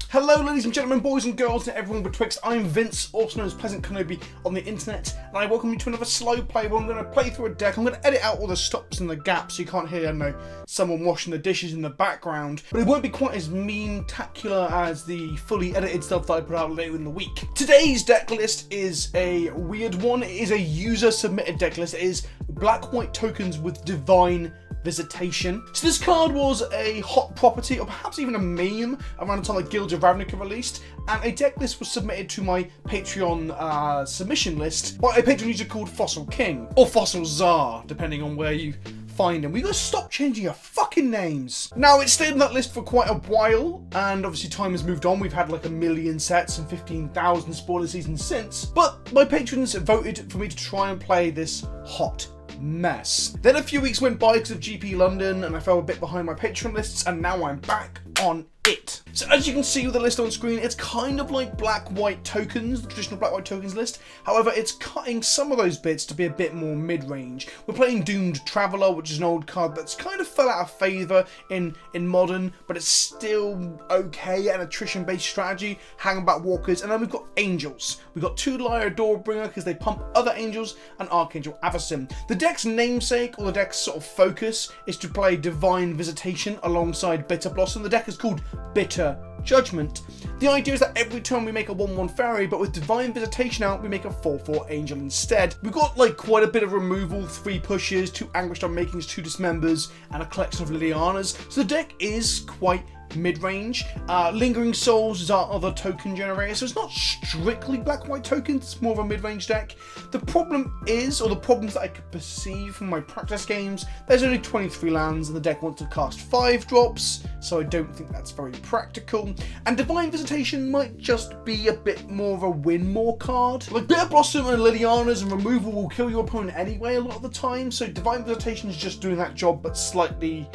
Hello ladies and gentlemen, boys and girls, and everyone betwixt. I'm Vince, also known as PleasantKenobi on the internet, and I welcome you to another slow play where I'm going to play through a deck. I'm going to edit out all the stops and the gaps so you can't hear, I don't know, someone washing the dishes in the background. But it won't be quite as mean-tacular as the fully edited stuff that I put out later in the week. Today's deck list is a weird one. It is a user-submitted deck list. It is black-white tokens with Divine Visitation. So this card was a hot property, or perhaps even a meme, around the time that Guilds of Ravnica released, and a deck list was submitted to my Patreon submission list by a Patreon user called Fossil King, or Fossil Czar, depending on where you find him. We gotta stop changing your fucking names. Now, it's stayed on that list for quite a while, and obviously time has moved on. We've had like 1 million sets and 15,000 spoiler seasons since, but my patrons voted for me to try and play this hot mess. Then a few weeks went by because of GP London, and I fell a bit behind my Patreon lists, and now I'm back on it. So as you can see with the list on screen, it's kind of like black-white tokens, the traditional black-white tokens list. However, it's cutting some of those bits to be a bit more mid-range. We're playing Doomed Traveller, which is an old card that's kind of fell out of favour in Modern, but it's still okay, an attrition-based strategy, Hangback Walkers, and then we've got Angels. We've got 2 Lyra Doorbringer because they pump other Angels, and Archangel Avacyn. The deck's namesake, or the deck's sort of focus, is to play Divine Visitation alongside Bitter Blossom. The deck is called Bitter Judgement. The idea is that every turn we make a 1/1 fairy, but with Divine Visitation out, we make a 4/4 angel instead. We've got like quite a bit of removal, 3 pushes, 2 Anguished Unmakings, 2 Dismembers, and a collection of Lilianas. So the deck is quite mid-range. Lingering Souls is our other token generator, so it's not strictly black-white tokens, it's more of a mid-range deck. The problem is, or the problems that I could perceive from my practice games, there's only 23 lands and the deck wants to cast 5 drops, so I don't think that's very practical. And Divine Visitation might just be a bit more of a win more card. Like Bitter Blossom and Lilianas and removal will kill your opponent anyway a lot of the time, so Divine Visitation is just doing that job but slightly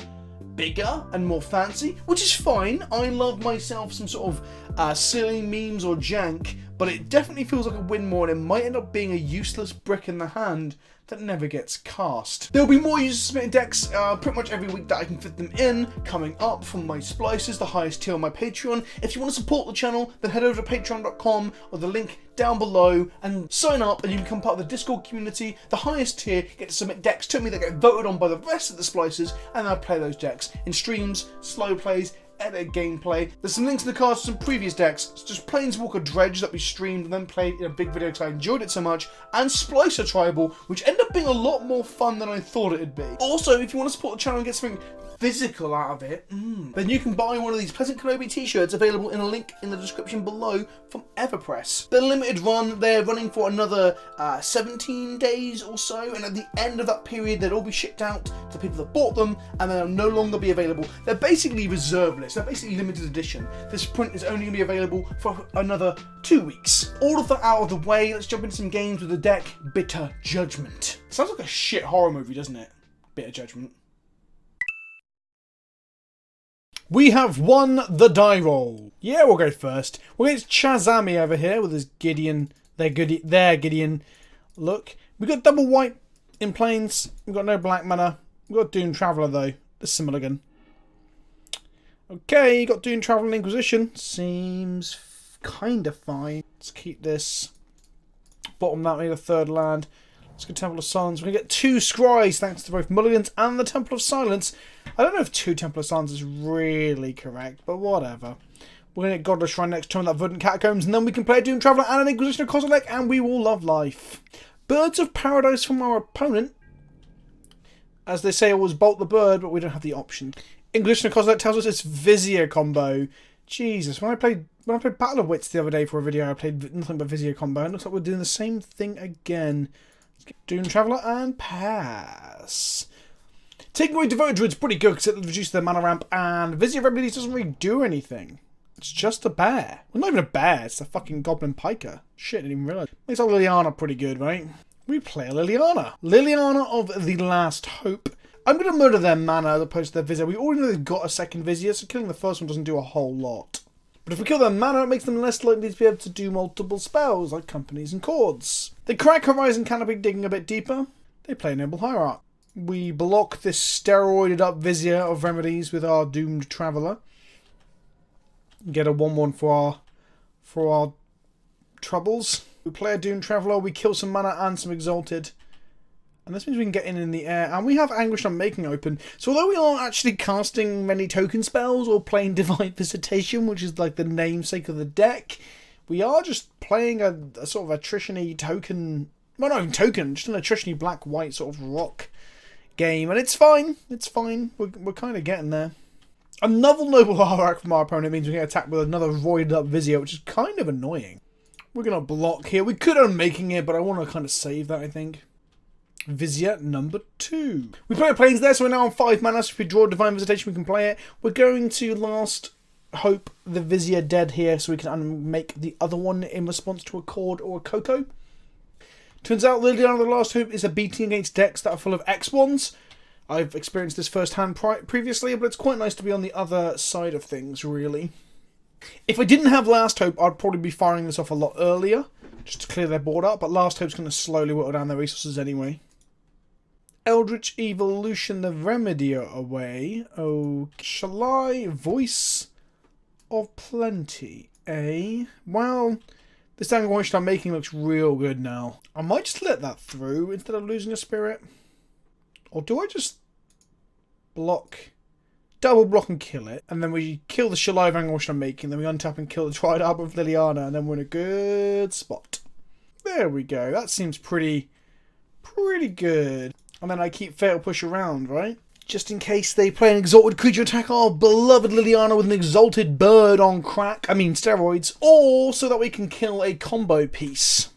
bigger and more fancy, which is fine. I love myself some sort of silly memes or jank, but it definitely feels like a win more, and it might end up being a useless brick in the hand that never gets cast. There'll be more user-submitted decks pretty much every week that I can fit them in coming up from my splicers, the highest tier on my Patreon. If you want to support the channel, then head over to patreon.com or the link down below and sign up, and you can become part of the Discord community. The highest tier get to submit decks to me that get voted on by the rest of the splicers, and I play those decks in streams, slow plays, edit gameplay. There's some links in the cards to some previous decks, such as Planeswalker Dredge that we streamed and then played in a big video because I enjoyed it so much, and Splicer Tribal, which ended up being a lot more fun than I thought it'd be. Also, if you want to support the channel and get something physical out of it, then you can buy one of these PleasantKenobi t-shirts available in a link in the description below from Everpress. They're limited run, they're running for another 17 days or so, and at the end of that period they'll all be shipped out to the people that bought them, and they'll no longer be available. They're basically reserve list, they're basically limited edition. This print is only going to be available for another 2 weeks. All of that out of the way, let's jump into some games with the deck Bitter Judgement. Sounds like a shit horror movie, doesn't it? Bitter Judgement. We have won the die roll. Yeah, we'll go first. We're against Chazami over here with his Gideon. There, Gideon. Look, we got double white in planes. We've got no black mana. We've got Dune Traveller though. The Similigan. Okay, got Dune Traveller and Inquisition. Seems kind of fine. Let's keep this. Bottom that, we need a 3rd land. Let's go Temple of Silence. We're going to get 2 Scries thanks to both Mulligans and the Temple of Silence. I don't know if 2 Temple of Silence is really correct, but whatever. We're going to get Godless Shrine next turn, that Verdant Catacombs, and then we can play a Doom Traveller and an Inquisition of Kozilek, and we will love life. Birds of Paradise from our opponent. As they say, always bolt the bird, but we don't have the option. Inquisition of Kozilek tells us it's Vizier combo. Jesus, when I played Battle of Wits the other day for a video, I played nothing but Vizier combo, and it looks like we're doing the same thing again. Doom Traveller and pass. Taking away Devoted Druid's pretty good because it reduces their mana ramp, and Vizier Remedies doesn't really do anything. It's just a bear. Well, not even a bear, it's a fucking Goblin Piker. Shit, I didn't even realise. Makes our Liliana pretty good, right? We play a Liliana. Liliana of the Last Hope. I'm going to murder their mana as opposed to their Vizier. We already know they've got a second Vizier, so killing the first one doesn't do a whole lot. But if we kill their mana, it makes them less likely to be able to do multiple spells, like Companies and Chords. They crack Horizon Canopy, digging a bit deeper. They play Noble Hierarch. We block this steroided up Vizier of Remedies with our Doomed Traveller. Get a 1/1 for our troubles. We play a Doomed Traveller, we kill some mana and some Exalted. And this means we can get in the air. And we have Anguish Unmaking open. So although we aren't actually casting many token spells or playing Divine Visitation, which is like the namesake of the deck, we are just playing a sort of attrition-y token... Well, not even token, just an attrition-y black-white sort of rock game. And it's fine. It's fine. We're kind of getting there. Another Noble Harak from our opponent means we get attacked with another roided-up Vizier, which is kind of annoying. We're going to block here. We could Unmaking it, but I want to kind of save that, I think. Vizier number 2. We play a Plains there, so we're now on 5 mana, so if we draw Divine Visitation, we can play it. We're going to last hope the Vizier dead here, so we can unmake the other one in response to a Cord or a Coco. Turns out Liliana the Last Hope is a beating against decks that are full of X1s. I've experienced this firsthand previously, but it's quite nice to be on the other side of things, really. If I didn't have Last Hope, I'd probably be firing this off a lot earlier, just to clear their board up, but Last Hope's going to slowly whittle down their resources anyway. Eldritch Evolution the Remedier away. Oh, shall I? Voice of Plenty, eh? Well, this Anguish I'm making looks real good now. I might just let that through instead of losing a spirit. Or do I just block, double block and kill it, and then we kill the Shalai of Anguish I'm making, then we untap and kill the Triad Arbor of Liliana, and then we're in a good spot. There we go. That seems pretty good. And then I keep Fatal Push around, right? Just in case they play an Exalted creature attack our beloved Liliana with an Exalted Bird on crack. I mean steroids. Or so that we can kill a combo piece.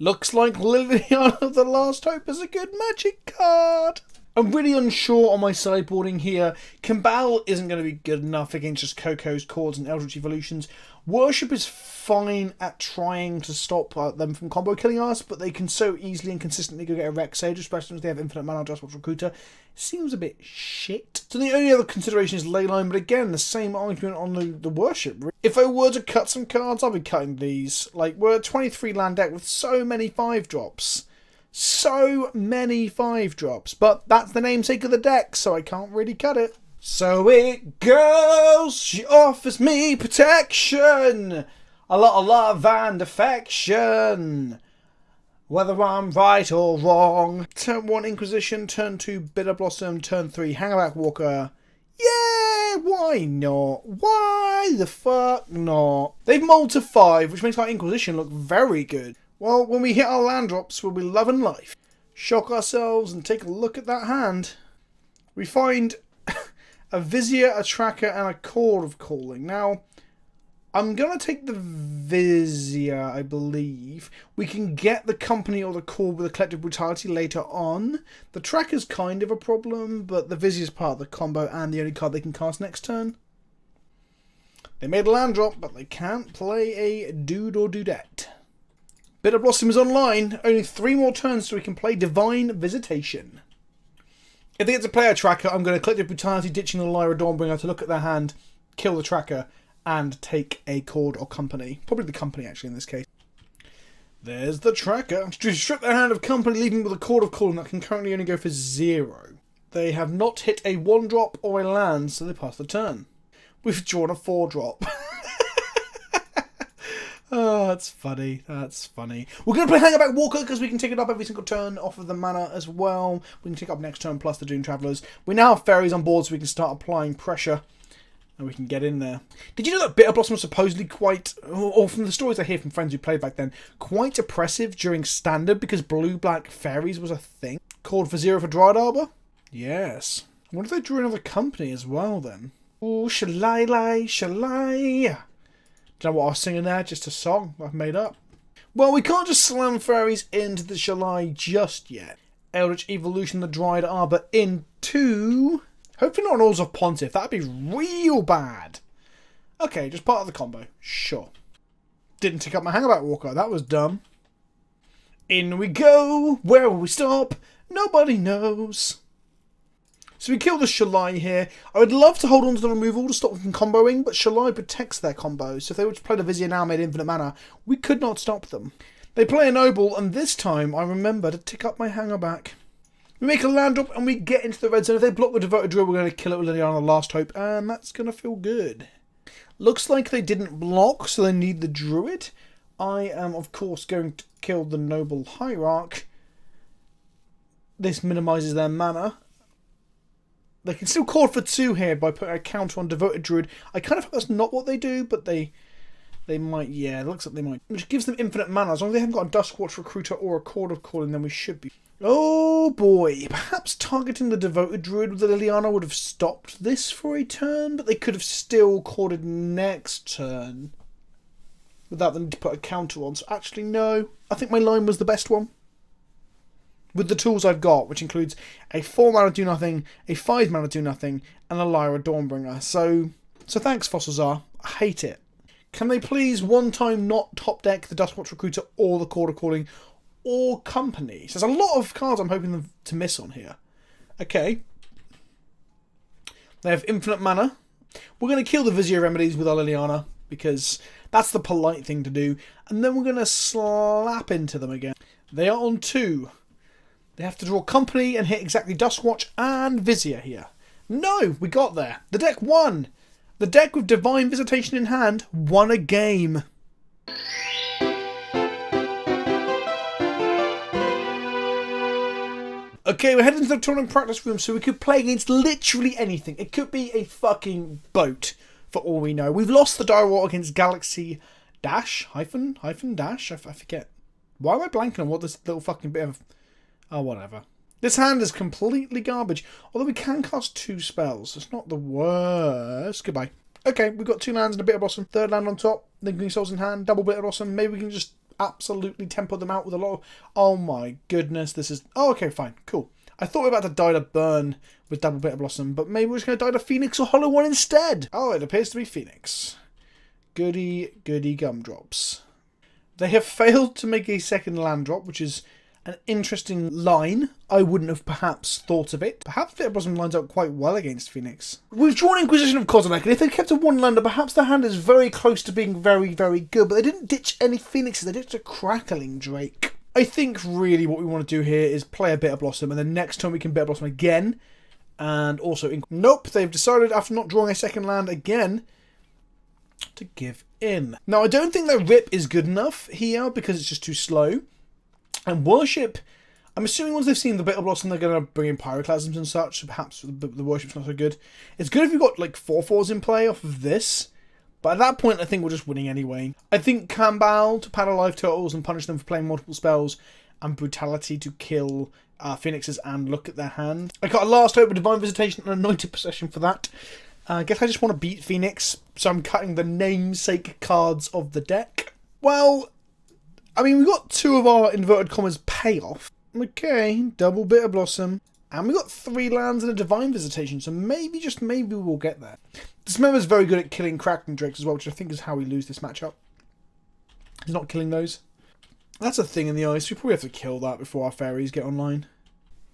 Looks like Liliana the Last Hope is a good Magic card. I'm really unsure on my sideboarding here. Kambal isn't going to be good enough against just Coco's, Cords and Eldritch Evolutions. Worship is fine at trying to stop them from combo killing us, but they can so easily and consistently go get a Rex Sage, especially if they have infinite mana just with Recruiter. Seems a bit shit. So the only other consideration is Leyline, but again, the same argument on the Worship. If I were to cut some cards, I'll be cutting these. Like, we're a 23 land deck with so many 5-drops. So many 5-drops, but that's the namesake of the deck, so I can't really cut it. So it goes, she offers me protection, a lot of love and affection, whether I'm right or wrong. Turn 1 Inquisition, turn 2 Bitter Blossom, turn 3 Hangerback Walker. Yeah, why not? Why the fuck not? They've mulled to 5, which makes our Inquisition look very good. Well, when we hit our land drops, we'll be loving life. Shock ourselves and take a look at that hand. We find a Vizier, a Tracker, and a Cord of Calling. Now, I'm going to take the Vizier, I believe. We can get the Company or the Cord with a Collective Brutality later on. The Tracker's kind of a problem, but the Vizier's part of the combo and the only card they can cast next turn. They made a land drop, but they can't play a dude or dudette. Bitter Blossom is online. Only 3 more turns so we can play Divine Visitation. If they get to play a Tracker, I'm going to Collective Brutality, ditching the Lyra Dawnbringer to look at their hand, kill the Tracker, and take a Cord or Company. Probably the Company, actually, in this case. There's the Tracker. To strip their hand of Company, leaving with a Cord of Calling that can currently only go for 0. They have not hit a 1-drop or a land, so they pass the turn. We've drawn a 4-drop. Oh, that's funny. That's funny. We're going to play Hangerback Walker because we can take it up every single turn off of the mana as well. We can take it up next turn plus the Doomed Travellers. We now have fairies on board so we can start applying pressure and we can get in there. Did you know that Bitter Blossom was supposedly quite, or from the stories I hear from friends who played back then, quite oppressive during Standard because blue-black fairies was a thing? Called for 0 for Dryad Arbor? Yes. I wonder if they drew another Company as well then. Ooh, shalai, shalai. Do you know what I was singing there? Just a song I've made up. Well, we can't just slam fairies into the Shalai just yet. Eldritch Evolution, the Dryad Arbor into... Hopefully not an Oars of Pontiff. That'd be real bad. Okay, just part of the combo. Sure. Didn't take up my Hangerback Walker. That was dumb. In we go. Where will we stop? Nobody knows. So we kill the Shalai here. I would love to hold on to the removal to stop them from comboing, but Shalai protects their combos. So if they were to play the Vizier now made infinite mana, we could not stop them. They play a Noble, and this time I remember to tick up my Hangerback. We make a land drop, and we get into the red zone. If they block the Devoted Drill, we're going to kill it with Liliana the Last Hope, and that's going to feel good. Looks like they didn't block, so they need the Druid. I am, of course, going to kill the Noble Hierarch. This minimises their mana. They can still call for 2 here by putting a counter on Devoted Druid. I kind of hope that's not what they do, but they might, yeah, it looks like they might. Which gives them infinite mana. As long as they haven't got a Duskwatch Recruiter or a Chord of Calling, then we should be. Oh boy, perhaps targeting the Devoted Druid with the Liliana would have stopped this for a turn, but they could have still corded next turn without them to put a counter on. So actually, no, I think my line was the best one. With the tools I've got, which includes a 4 mana do nothing, a 5 mana do nothing, and a Lyra Dawnbringer. So thanks, Fossilzar. I hate it. Can they please one time not top deck the Duskwatch Recruiter or the Chord of Calling or Company? So there's a lot of cards I'm hoping them to miss on here. Okay. They have infinite mana. We're going to kill the Vizier Remedies with our Liliana because that's the polite thing to do. And then we're going to slap into them again. They are on 2. They have to draw Company and hit exactly Duskwatch and Vizier here. No, we got there. The deck won. The deck with Divine Visitation in hand won a game. Okay, we're heading to the tournament practice room so we could play against literally anything. It could be a fucking boat, for all we know. We've lost the dire war against Galaxy Dash, hyphen Dash, I forget. Why am I blanking on what this little fucking bit of... Oh, whatever. This hand is completely garbage, although we can cast 2 spells. It's not the worst. Goodbye. Okay, we've got 2 lands and a Bitter Blossom. 3rd land on top, Lingering Souls in hand, double Bitter Blossom. Maybe we can just absolutely tempo them out with a lot of... Oh my goodness, this is... Oh, okay, fine, cool. I thought we were about to die to burn with double Bitter Blossom, but maybe we're just going to die to Phoenix or Hollow One instead. Oh, it appears to be Phoenix. Goody, goody gumdrops. They have failed to make a 2nd land drop, which is an interesting line. I wouldn't have perhaps thought of it. Perhaps Bitter Blossom lines up quite well against Phoenix. We've drawn Inquisition of Kozilek, and if they kept a 1-lander, perhaps their hand is very close to being very, very good, but they didn't ditch any Phoenixes, they ditched a Crackling Drake. I think really what we want to do here is play a Bitter Blossom, and then next time we can Bitter Blossom again, and also... Nope, they've decided after not drawing a 2nd land again to give in. Now, I don't think their Rip is good enough here, because it's just too slow. And Worship, I'm assuming once they've seen the Bitter Blossom, they're going to bring in Pyroclasms and such, so perhaps the Worship's not so good. It's good if you've got like 4/4s in play off of this, but at that point I think we're just winning anyway. I think Kambal to paddle live turtles and punish them for playing multiple spells, and Brutality to kill Phoenixes and look at their hand. I got a Last Hope with Divine Visitation and Anointed Possession for that. I guess I just want to beat Phoenix, so I'm cutting the namesake cards of the deck. Well... I mean, we got 2 of our inverted commas payoff. Okay, double Bitter Blossom. And we got 3 lands and a Divine Visitation, so maybe, just maybe we'll get there. Dismember's very good at killing Crackling Drakes as well, which I think is how we lose this matchup. He's not killing those. That's a thing in the ice. We probably have to kill that before our fairies get online.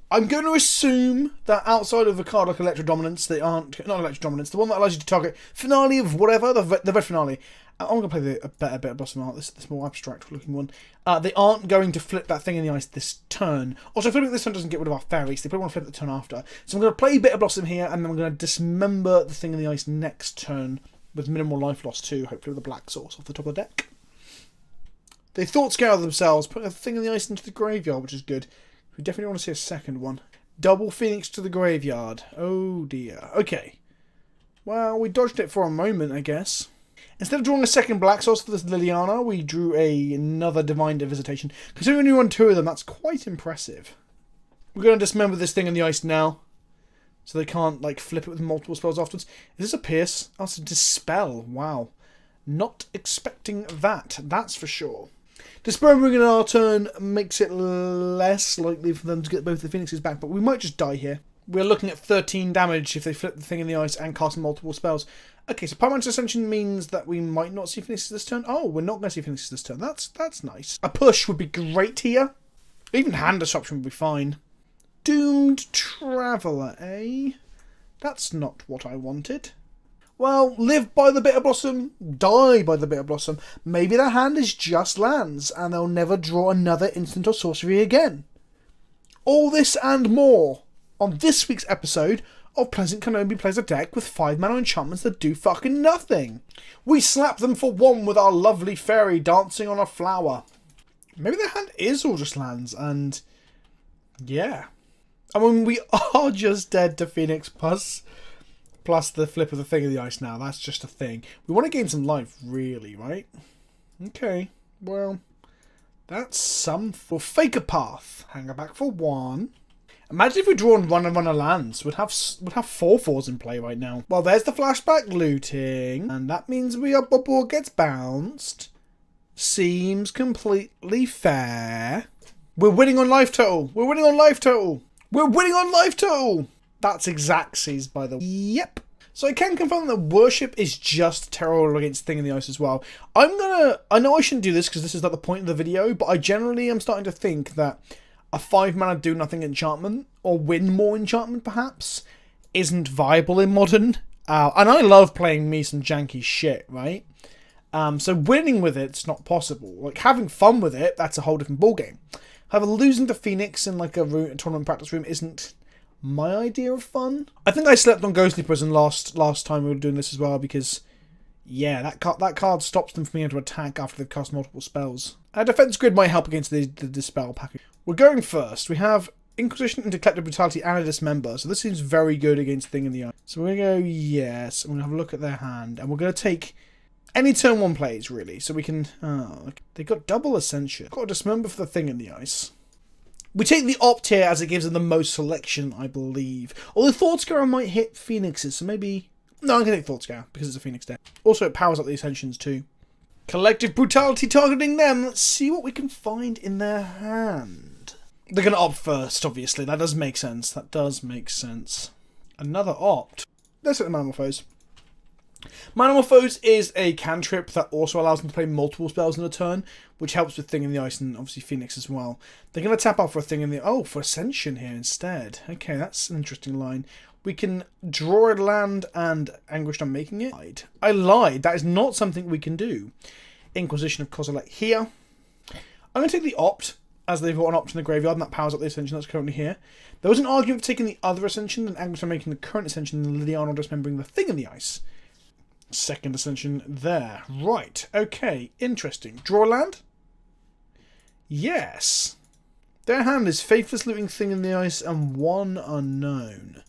I'm going to assume that outside of a card like Electro Dominance, they aren't... Not Electro Dominance, the one that allows you to target Finale of whatever, the Red Finale. I'm going to play a better Blossom art, this more abstract looking one. They aren't going to flip that thing in the ice this turn. Also, flipping this turn doesn't get rid of our fairies. They probably want to flip it the turn after. So I'm going to play Bitter Blossom here, and then I'm going to dismember the thing in the ice next turn with minimal life loss too, hopefully with a black source off the top of the deck. They thought scare of themselves, put a thing in the ice into the graveyard, which is good. We definitely want to see a 2nd one. Double Phoenix to the graveyard. Oh dear. Okay. Well, we dodged it for a moment, I guess. Instead of drawing a 2nd Black Source for this Liliana, we drew another Divine Visitation. Considering we run 2 of them, that's quite impressive. We're going to dismember this thing in the ice now, so they can't like flip it with multiple spells afterwards. Is this a Pierce? Oh, it's a Dispel. Wow. Not expecting that, that's for sure. Dismembering in our turn makes it less likely for them to get both the Phoenixes back, but we might just die here. We're looking at 13 damage if they flip the thing in the ice and cast multiple spells. Okay, so Pyromancer's Ascension means that we might not see Phoenixes this turn. Oh, we're not going to see Phoenixes this turn. That's nice. A push would be great here. Even hand disruption would be fine. Doomed Traveller, eh? That's not what I wanted. Well, live by the Bitter Blossom, die by the Bitter Blossom. Maybe their hand is just lands, and they'll never draw another instant or sorcery again. All this and more on this week's episode of PleasantKenobi plays a deck with 5 mana enchantments that do fucking nothing. We slap them for 1 with our lovely fairy dancing on a flower. Maybe their hand is all just lands, and yeah. I mean, we are just dead to Phoenix plus the flip of the Thing in the Ice now. That's just a thing. We want to gain some life, really, right? Okay, well, that's some for Fake a Path. Hang her back for 1. Imagine if we draw and run of lands. We'd have 4/4s in play right now. Well, there's the flashback looting, and that means our bubble gets bounced. Seems completely fair. We're winning on life total. We're winning on life total. We're winning on life total. That's Xaxes, by the way. Yep. So I can confirm that Worship is just terrible against Thing in the Ice as well. I know I shouldn't do this because this is not the point of the video, but I generally am starting to think that a 5 mana do nothing enchantment, or win more enchantment perhaps, isn't viable in Modern. And I love playing me some janky shit, right? So winning with it's not possible. Like, having fun with it, that's a whole different ballgame. However, losing to Phoenix in like a tournament practice room isn't my idea of fun. I think I slept on Ghostly Prison last time we were doing this as well, because yeah, that card stops them from being able to attack after they've cast multiple spells. Our defense grid might help against the Dispel package. We're going first. We have Inquisition into Collective Brutality and a Dismember, so this seems very good against Thing in the Eye. So we're going to go yes, and we're going to have a look at their hand, and we're going to take any turn 1 plays, really, so we can... Oh, they got double Ascension. Got a Dismember for the Thing in the Ice. We take the Opt here as it gives them the most selection, I believe. Although Thoughtscour might hit Phoenixes, so maybe... No, I'm going to take Thoughtscour, because it's a Phoenix deck. Also, it powers up the Ascensions too. Collective Brutality targeting them. Let's see what we can find in their hand. They're going to opt first, obviously. That does make sense. That does make sense. Another opt. Let's hit the Manamorphose. Manamorphose is a cantrip that also allows them to play multiple spells in a turn, which helps with Thing in the Ice and obviously Phoenix as well. They're going to tap out for a Thing in the... Oh, for Ascension here instead. Okay, that's an interesting line. We can draw a land and Anguished Unmaking it. I lied. That is not something we can do. Inquisition of Kozilek here. I'm going to take the Opt, as they've got an Opt in the graveyard, and that powers up the Ascension that's currently here. There was an argument for taking the other Ascension and Anguished Unmaking the current Ascension and Liliana dismembering the Thing in the Ice. Second Ascension there. Right. Okay. Interesting. Draw land? Yes. Their hand is Faithless Looting Thing in the Ice and 1 unknown.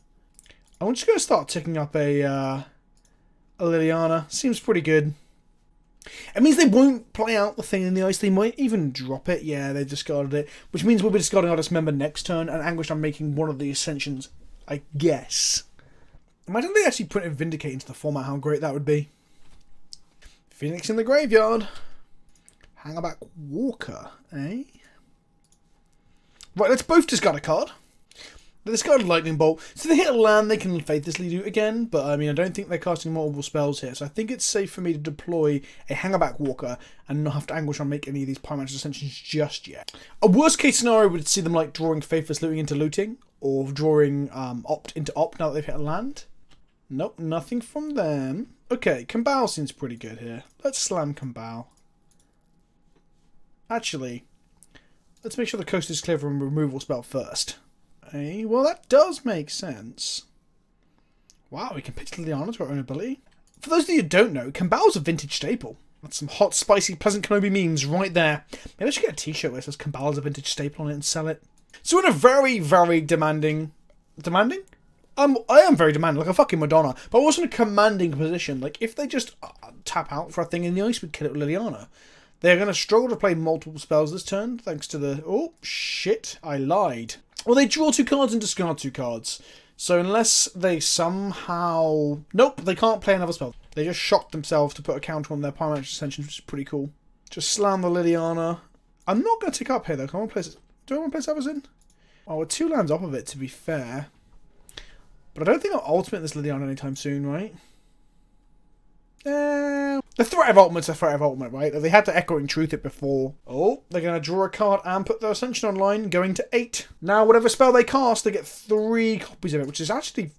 I'm just going to start ticking up a Liliana. Seems pretty good. It means they won't play out the Thing in the Ice. They might even drop it. Yeah, they discarded it. Which means we'll be discarding our Dismember next turn and Anguished Unmaking one of the Ascensions, I guess. Imagine they actually put in Vindicate into the format, how great that would be. Phoenix in the graveyard. Hangerback Walker, eh? Right, let's both discard a card. They discard Lightning Bolt. So they hit a land, they can Faithlessly do it again, but I mean, I don't think they're casting multiple spells here, so I think it's safe for me to deploy a Hangerback Walker and not have to Anguish on make any of these Pyromancer Ascensions just yet. A worst case scenario would see them like drawing Faithless Looting into looting, or drawing Opt into Opt now that they've hit a land. Nope, nothing from them. Okay, Kambal seems pretty good here. Let's slam Kambal. Actually, let's make sure the coast is clear from a removal spell first. Hey, well, that does make sense. Wow, we can pitch Liliana to our own ability. For those of you who don't know, Kambal's a vintage staple. That's some hot, spicy, PleasantKenobi memes right there. Maybe I should get a t-shirt where it says Kambal's a vintage staple on it and sell it. So we're in a very, very demanding... Demanding? I am very demanding, like a fucking Madonna, but also in a commanding position. Like, if they just tap out for a Thing in the Ice, we'd kill it with Liliana. They're going to struggle to play multiple spells this turn, thanks to the... Oh, shit, I lied. Well, they draw 2 cards and discard 2 cards. So unless they somehow... Nope, they can't play another spell. They just shocked themselves to put a counter on their Pyromancer Ascensions, which is pretty cool. Just slam the Liliana. I'm not going to tick up here, though. Do I want to place others in? Oh, we're 2 lands off of it, to be fair. But I don't think I'll ultimate this Liliana anytime soon, right? The threat of ultimate's a threat of ultimate, right? They had to Echoing Truth it before. Oh, they're going to draw a card and put their Ascension online, going to 8. Now, whatever spell they cast, they get 3 copies of it, which is actually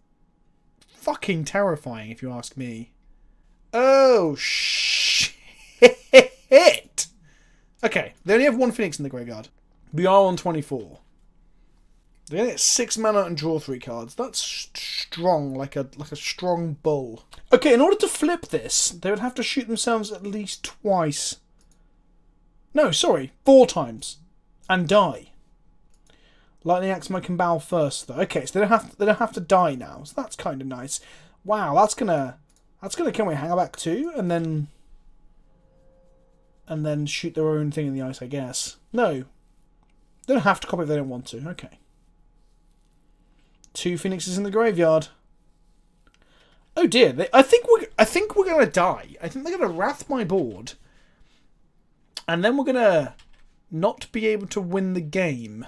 fucking terrifying, if you ask me. Oh, shit! Okay, they only have 1 Phoenix in the graveyard. We are on 24. They're gonna get 6 mana and draw 3 cards. That's strong, like a strong bull. Okay, in order to flip this, they would have to shoot themselves at least twice. No, sorry, 4 times, and die. Lightning Axe my Kambal first, though. Okay, so they don't have to die now, so that's kind of nice. Wow, that's gonna can we hang back too, and then shoot their own thing in the ice, I guess. No, they don't have to copy if they don't want to. Okay. 2 Phoenixes in the graveyard. Oh dear, I think we're gonna die. I think they're gonna wrath my board, and then we're gonna not be able to win the game.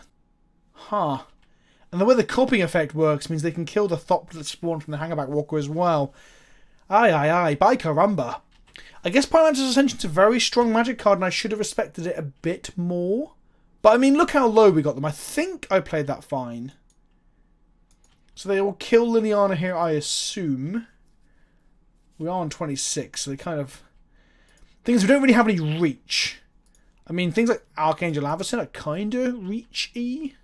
Huh. And the way the copying effect works means they can kill the Thop that spawned from the Hangerback Walker as well. Aye, aye, aye. By caramba. I guess Pylantis Ascension's a very strong magic card, and I should have respected it a bit more. But I mean, look how low we got them. I think I played that fine. So they will kill Liliana here, I assume. We are on 26, so they kind of... Things we don't really have any reach. I mean, things like Archangel Avacyn are kind of reach-y.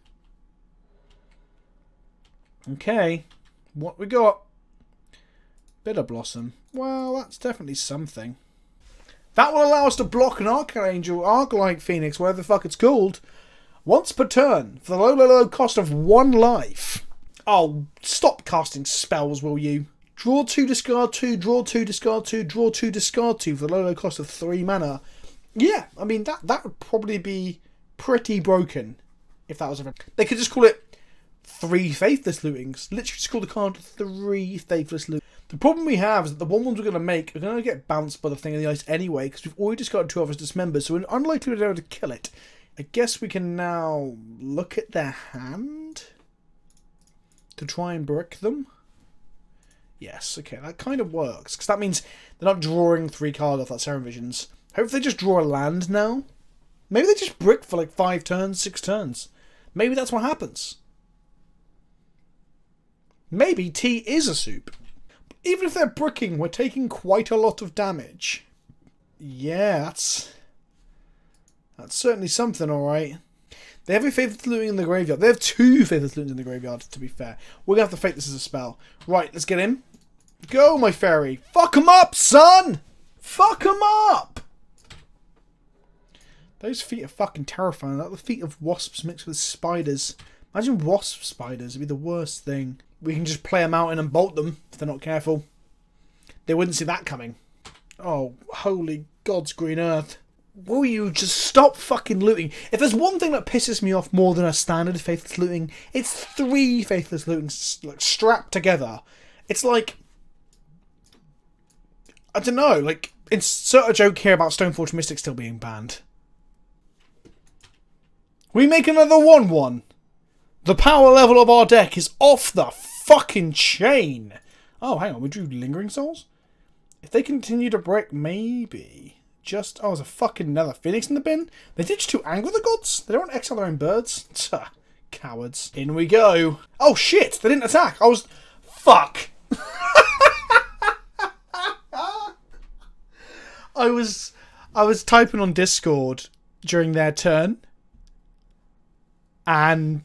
Okay, what we got? Bitter Blossom. Well, that's definitely something. That will allow us to block an Archangel, Arc-like Phoenix, whatever the fuck it's called, once per turn, for the low cost of 1 life. Oh, stop casting spells, will you? Draw 2, discard 2, draw 2, discard 2, draw 2, discard 2 for the low cost of 3 mana. Yeah, I mean, that would probably be pretty broken if that was ever... They could just call it 3 Faithless Lootings. Literally just call the card 3 Faithless Lootings. The problem we have is that the 1/1s we're going to make are going to get bounced by the thing in the ice anyway, because we've already discarded 2 of us dismembers, so we're unlikely to be able to kill it. I guess we can now look at their hand to try and brick them. Yes, okay, that kind of works, because that means they're not drawing 3 cards off that Serum Visions. Hopefully they just draw a land now. Maybe they just brick for like 5 turns, 6 turns. Maybe that's what happens. Maybe tea is a soup. Even if they're bricking, we're taking quite a lot of damage. Yeah, that's certainly something, alright. They have a Faithless Looting in the graveyard. They have 2 Faithless Lootings in the graveyard, to be fair. We're going to have to fake this as a spell. Right, let's get in. Go, my fairy. Fuck 'em up, son! Fuck 'em up! Those feet are fucking terrifying. Like the feet of wasps mixed with spiders. Imagine wasp spiders. It'd be the worst thing. We can just play them out and bolt them if they're not careful. They wouldn't see that coming. Oh, holy God's green earth. Will you just stop fucking looting? If there's one thing that pisses me off more than a standard Faithless Looting, it's 3 Faithless Lootings like strapped together. It's like... I don't know, like, insert a joke here about Stoneforge Mystic still being banned. We make another 1/1. The power level of our deck is off the fucking chain. Oh, hang on, we drew Lingering Souls? If they continue to break, maybe. Just, oh, there's a fucking another Phoenix in the bin? They ditched 2 Anger the Gods? They don't exile their own birds? Tuh, cowards. In we go. Oh shit, they didn't attack. I was... Fuck. I was typing on Discord during their turn. And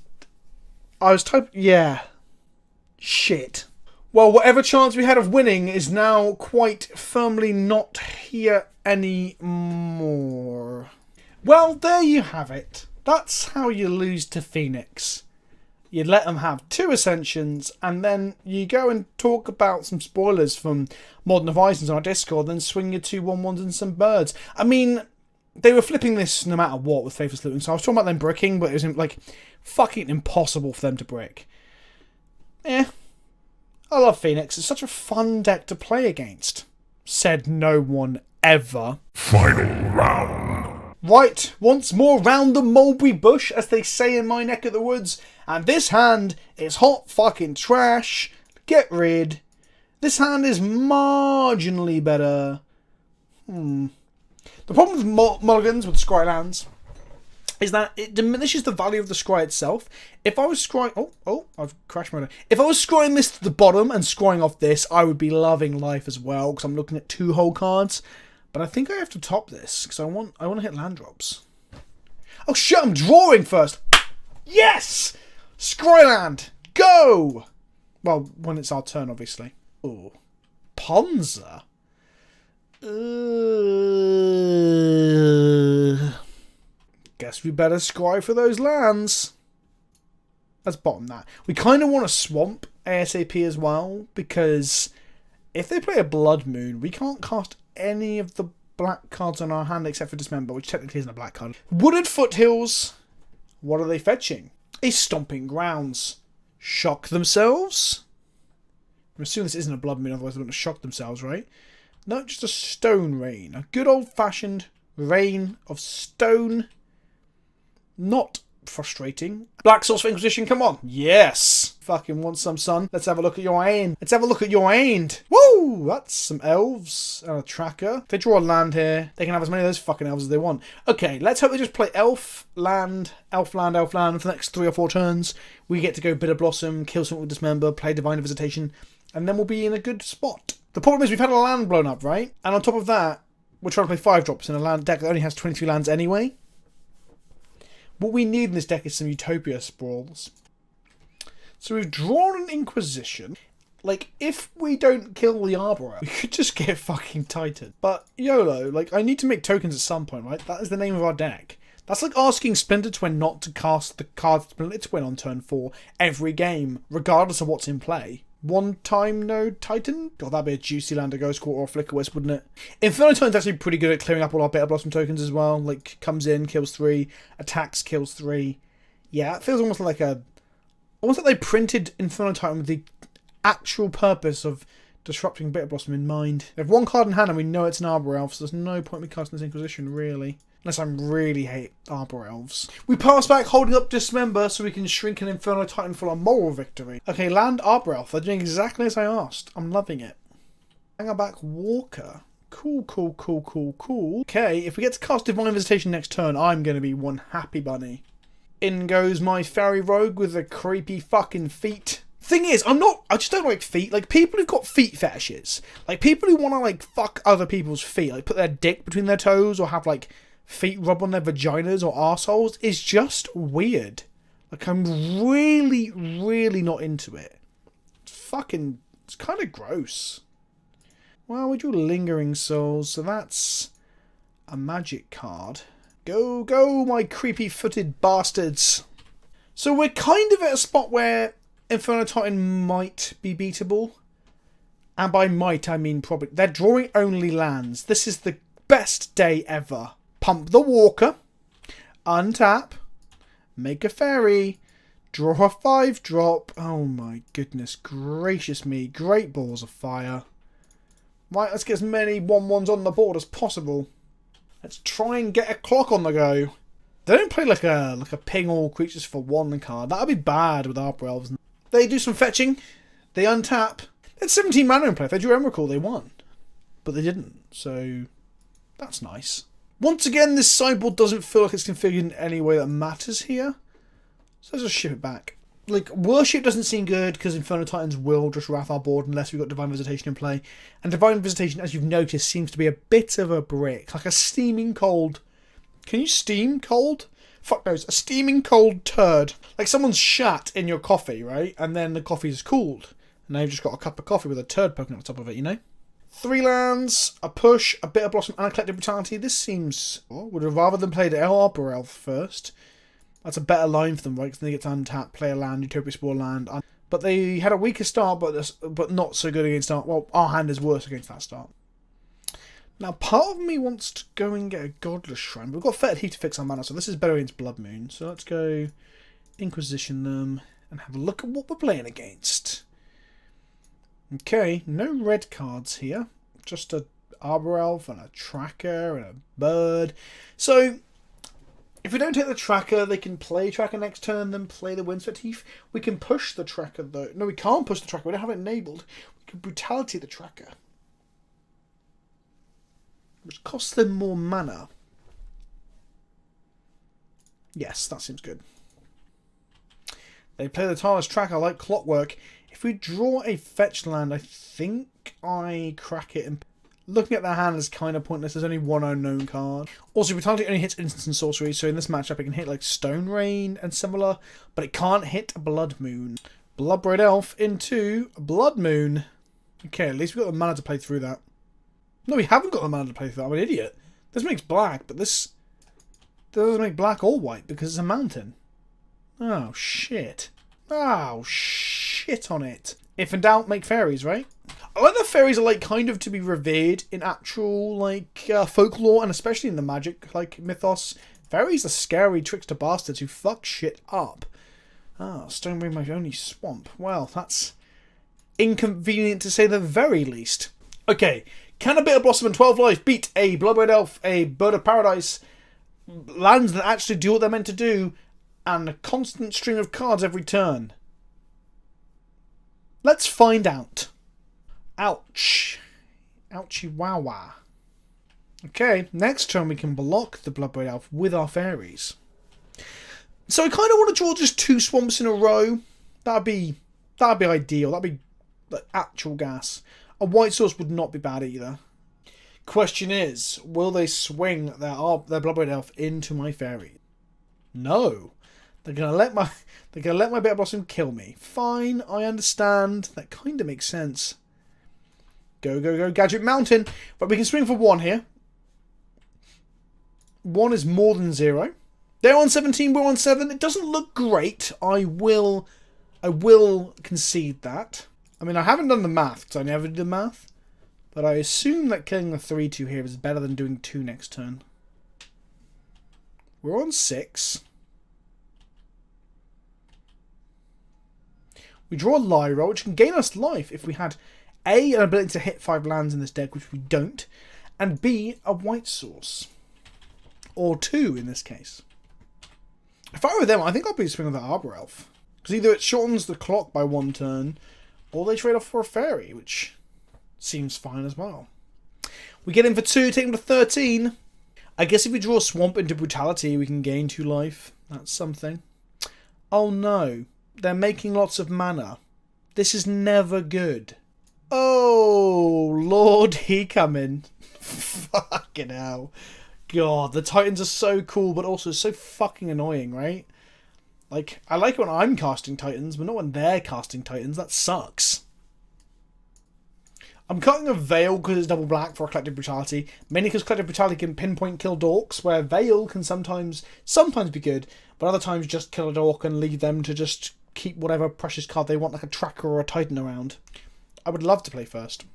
I was typing... Yeah. Shit. Well, whatever chance we had of winning is now quite firmly not here anymore. Well, there you have it. That's how you lose to Phoenix. You let them have 2 Ascensions, and then you go and talk about some spoilers from Modern Horizons on our Discord, then swing your 2 1/1s and some birds. I mean, they were flipping this no matter what with Faithless Looting, so I was talking about them bricking, but it was like fucking impossible for them to brick. Eh. I love Phoenix. It's such a fun deck to play against. Said no one ever. Final round. Right, once more round the mulberry bush, as they say in my neck of the woods. And this hand is hot fucking trash. Get rid. This hand is marginally better. The problem with mulligans with scry lands is that it diminishes the value of the scry itself. If I was scrying... Oh, I've crashed my... If I was scrying this to the bottom and scrying off this, I would be loving life as well, because I'm looking at 2 whole cards. But I think I have to top this, because I want to hit land drops. Oh shit, I'm drawing first! Yes! Scryland! Go! Well, when it's our turn, obviously. Ooh. Ponza? Guess we better scry for those lands. Let's bottom that. We kind of want to swamp ASAP as well, because if they play a Blood Moon, we can't cast any of the black cards on our hand except for Dismember, which technically isn't a black card. Wooded Foothills. What are they fetching? A Stomping Grounds. Shock themselves? I'm assuming this isn't a Blood Moon, otherwise they wouldn't shock themselves, right? No, just a Stone Rain. A good old-fashioned rain of stone. Not frustrating. Black Source for Inquisition, come on. Yes. Fucking want some, son. Let's have a look at your hand. Let's have a look at your hand. Woo! That's some elves and a tracker. If they draw a land here, they can have as many of those fucking elves as they want. Okay, let's hope they just play elf, land, elf, land for the next 3 or 4 turns. We get to go Bitter Blossom, kill something with Dismember, play Divine Visitation, and then we'll be in a good spot. The problem is we've had a land blown up, right? And on top of that, we're trying to play 5-drops in a land deck that only has 22 lands anyway. What we need in this deck is some Utopia Sprawls. So we've drawn an Inquisition. Like, if we don't kill the Arbor, we could just get fucking Titan. But, YOLO, like, I need to make tokens at some point, right? That is the name of our deck. That's like asking Splinter Twin not to cast the card Splinter Twin on turn 4 every game, regardless of what's in play. One time no Titan? God, that'd be a juicy land, a Ghost Court or a Flicker Wisp, wouldn't it? Inferno Titan's actually pretty good at clearing up all our Bitter Blossom tokens as well. Like, comes in, kills 3, attacks, kills 3. Yeah, it feels almost like they printed Inferno Titan with the actual purpose of disrupting Bitter Blossom in mind. We have 1 card in hand and we know it's an Arbor Elf, so there's no point in me casting this Inquisition, really. Unless I really hate Arbor Elves. We pass back holding up Dismember so we can shrink an Inferno Titan for a moral victory. Okay, land Arbor Elf. They're doing exactly as I asked. I'm loving it. Hang back Walker. Cool. Okay, if we get to cast Divine Visitation next turn, I'm going to be one happy bunny. In goes my Fairy Rogue with the creepy fucking feet. Thing is, I just don't like feet. Like, people who've got feet fetishes. Like, people who want to, like, fuck other people's feet. Like, put their dick between their toes or have, like, feet rub on their vaginas or arseholes is just weird. Like, I'm really not into it. It's kind of gross. Well, we drew Lingering Souls, so that's a magic card. Go, my creepy-footed bastards. So we're kind of at a spot where Inferno Titan might be beatable. And by might, I mean probably. They're drawing only lands. This is the best day ever. Pump the Walker, untap, make a fairy, draw a 5-drop. Oh my goodness gracious me. Great balls of fire. Right, let's get as many 1/1s on the board as possible. Let's try and get a clock on the go. They don't play like a ping all creatures for 1 card. That would be bad with Arbor Elves. They do some fetching. They untap. They had 17 mana in play. If they drew Emrakul, they won. But they didn't, so that's nice. Once again, this sideboard doesn't feel like it's configured in any way that matters here. So let's just ship it back. Like, Worship doesn't seem good because Inferno Titans will just wrath our board unless we've got Divine Visitation in play. And Divine Visitation, as you've noticed, seems to be a bit of a brick. Like a steaming cold... Can you steam cold? Fuck knows. A steaming cold turd. Like someone's shat in your coffee, right? And then the coffee's cooled. And now you've just got a cup of coffee with a turd poking out the top of it, you know? 3 lands, a push, a Bitter Blossom, and a Collective Brutality. This seems... Oh, would have rather than played Arbor Elf first. That's a better line for them, right? Because then they get to untap, play a land, Utopia Spore land. But they had a weaker start, but not so good against start. Well, our hand is worse against that start. Now, part of me wants to go and get a Godless Shrine. We've got Fetid Heat to fix our mana, so this is better against Blood Moon. So let's go Inquisition them and have a look at what we're playing against. Okay, no red cards here. Just a Arbor Elf and a Tracker and a Bird. So, if we don't take the Tracker, they can play Tracker next turn, then play the Windswept Heath. We can push the Tracker, though. No, we can't push the Tracker. We don't have it enabled. We can Brutality the Tracker, which costs them more mana. Yes, that seems good. They play the Tireless Tracker like clockwork. If we draw a fetch land, I think I crack it and... Looking at their hand is kind of pointless. There's only one unknown card. Also, Brutality only hits instants and sorceries, so in this matchup it can hit like Stone Rain and similar, but it can't hit Blood Moon. Blood-Braid Elf into Blood Moon. Okay, at least we've got the mana to play through that. No, we haven't got the mana to play through that. I'm an idiot. This makes black, but this doesn't make black or white because it's a mountain. Oh, shit. Oh, shit on it. If in doubt, make fairies, right? I like that fairies are like kind of to be revered in actual like folklore and especially in the magic like mythos. Fairies are scary trickster bastards who fuck shit up. Ah, Stone Rain my only swamp. Well, that's inconvenient to say the very least. Okay, can a Bitter Blossom and 12 life beat a Blood-Braid Elf, a Bird of Paradise, lands that actually do what they're meant to do, and a constant string of cards every turn? Let's find out. Ouch. Ouchie wow wow. Okay, next turn we can block the Blood-Braid Elf with our fairies. So I kind of want to draw just 2 swamps in a row. That'd be ideal. That'd be like actual gas. A white source would not be bad either. Question is, will they swing their Blood-Braid Elf into my fairy? No. They're gonna let my Bitter Blossom kill me. Fine, I understand. That kind of makes sense. Go, go, go, Gadget Mountain. But we can swing for 1 here. 1 is more than 0. They're on 17, we're on 7. It doesn't look great. I will concede that. I mean, I haven't done the math, because I never did the math. But I assume that killing the 3-2 here is better than doing 2 next turn. We're on 6. We draw a Lyra, which can gain us life if we had A, an ability to hit 5 lands in this deck, which we don't, and B, a white source. Or 2 in this case. If I were them, I think I'd be swinging with the Arbor Elf. Because either it shortens the clock by 1 turn, or they trade off for a fairy, which seems fine as well. We get in for 2, take him to 13. I guess if we draw a Swamp into Brutality, we can gain 2 life. That's something. Oh no. They're making lots of mana. This is never good. Oh, Lord, he coming. Fucking hell. God, the Titans are so cool, but also so fucking annoying, right? Like, I like it when I'm casting Titans, but not when they're casting Titans. That sucks. I'm cutting a Veil because it's double black for a Collective Brutality. Mainly because Collective Brutality can pinpoint kill dorks, where Veil can sometimes be good, but other times just kill a dork and leave them to just keep whatever precious card they want, like a Tracker or a Titan around. I would love to play first.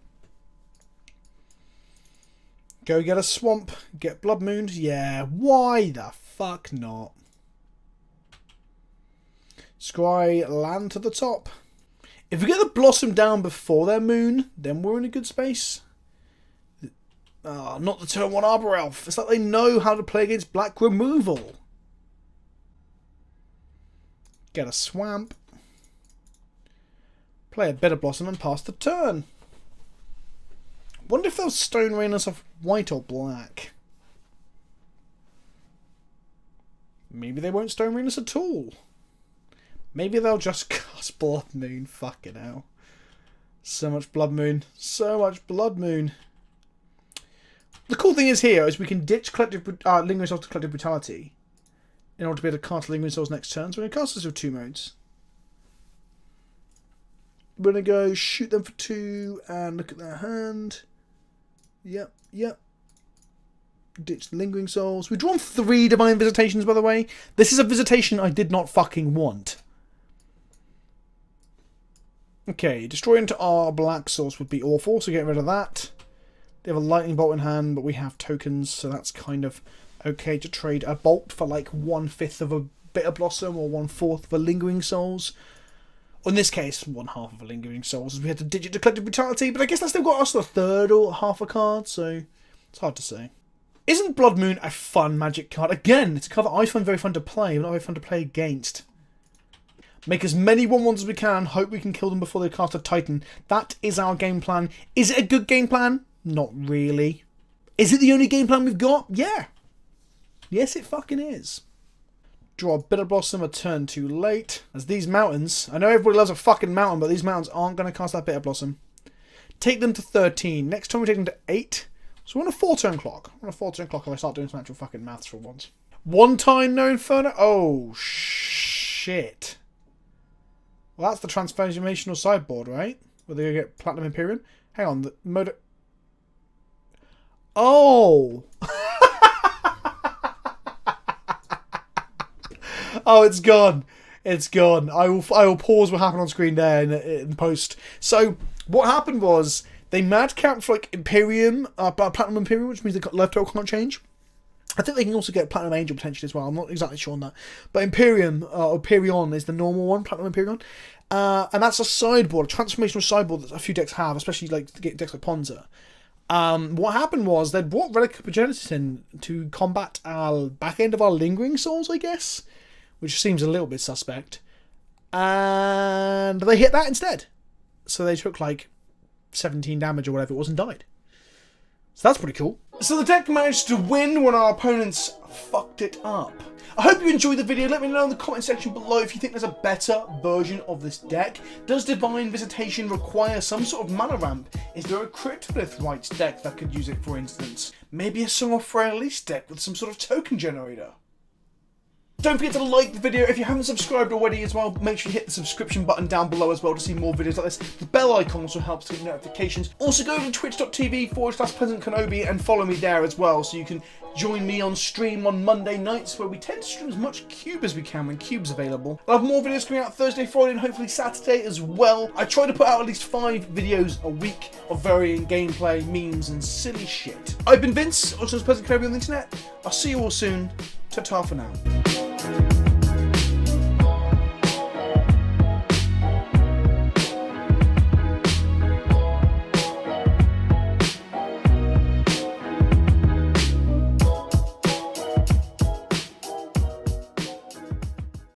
Go get a Swamp, get Blood Moon. Yeah, why the fuck not? Scry land to the top. If we get the Blossom down before their Moon, then we're in a good space. Oh, not the turn 1 Arbor Elf. It's like they know how to play against black removal. Get a Swamp. Play a Bitter Blossom and pass the turn. Wonder if they'll Stone Rain us off white or black. Maybe they won't Stone Rain us at all. Maybe they'll just cast Blood Moon. Fucking hell. So much Blood Moon. So much Blood Moon. The cool thing is here is we can ditch Lingering Souls to Collective Brutality in order to be able to cast Lingering Souls next turn. So we're going to cast this with 2 modes. We're going to go shoot them for 2 and look at their hand. Yep, yep. Ditch the Lingering Souls. We've drawn 3 Divine Visitations, by the way. This is a visitation I did not fucking want. Okay, destroy into our black source would be awful, so get rid of that. They have a Lightning Bolt in hand, but we have tokens, so that's kind of okay to trade a Bolt for like 1/5 of a Bitter Blossom or 1/4 of a Lingering Souls. Or in this case, 1/2 of a Lingering Souls, as we had to digit to Collective Brutality, but I guess that's still got us the 1/3 or half a card, so it's hard to say. Isn't Blood Moon a fun magic card? Again, it's a card that I find very fun to play, but not very fun to play against. Make as many 1/1s as we can, hope we can kill them before they cast a Titan. That is our game plan. Is it a good game plan? Not really. Is it the only game plan we've got? Yeah. Yes, it fucking is. Draw a Bitter Blossom a turn too late. As these mountains, I know everybody loves a fucking mountain, but these mountains aren't going to cast that Bitter Blossom. take them to 13. Next time we take them to 8. So we're on a 4-turn clock. We're on a 4-turn clock if I start doing some actual fucking maths for once. 1 time, no Inferno. Oh, shit. Well, that's the transformational sideboard, right? Where they get Platinum Imperium. Hang on, the mode. Oh! Oh, it's gone. It's gone. I will pause what happened on screen there in post. So, what happened was, they madcapped for like Imperium, Platinum Imperium, which means the leftover can't change. I think they can also get Platinum Angel potentially as well. I'm not exactly sure on that. But Imperium, or Imperion is the normal one, Platinum Imperion. And that's a sideboard, a transformational sideboard that a few decks have, especially like decks like Ponza. What happened was they'd brought Relic of Genesis in to combat our back end of our Lingering Souls, I guess, which seems a little bit suspect. And they hit that instead. So they took like 17 damage or whatever it was and died. So that's pretty cool. So the deck managed to win when our opponents fucked it up. I hope you enjoyed the video. Let me know in the comment section below if you think there's a better version of this deck. Does Divine Visitation require some sort of mana ramp? Is there a Cryptolith Rites deck that could use it, for instance? Maybe a Song of Frail-Elise deck with some sort of token generator? Don't forget to like the video. If you haven't subscribed already as well, make sure you hit the subscription button down below as well to see more videos like this. The bell icon also helps to get notifications. Also go to twitch.tv/PleasantKenobi and follow me there as well, so you can join me on stream on Monday nights, where we tend to stream as much Cube as we can when Cube's available. I'll have more videos coming out Thursday, Friday, and hopefully Saturday as well. I try to put out at least 5 videos a week of varying gameplay, memes, and silly shit. I've been Vince, also known as PleasantKenobi on the internet. I'll see you all soon. Ta-ta for now.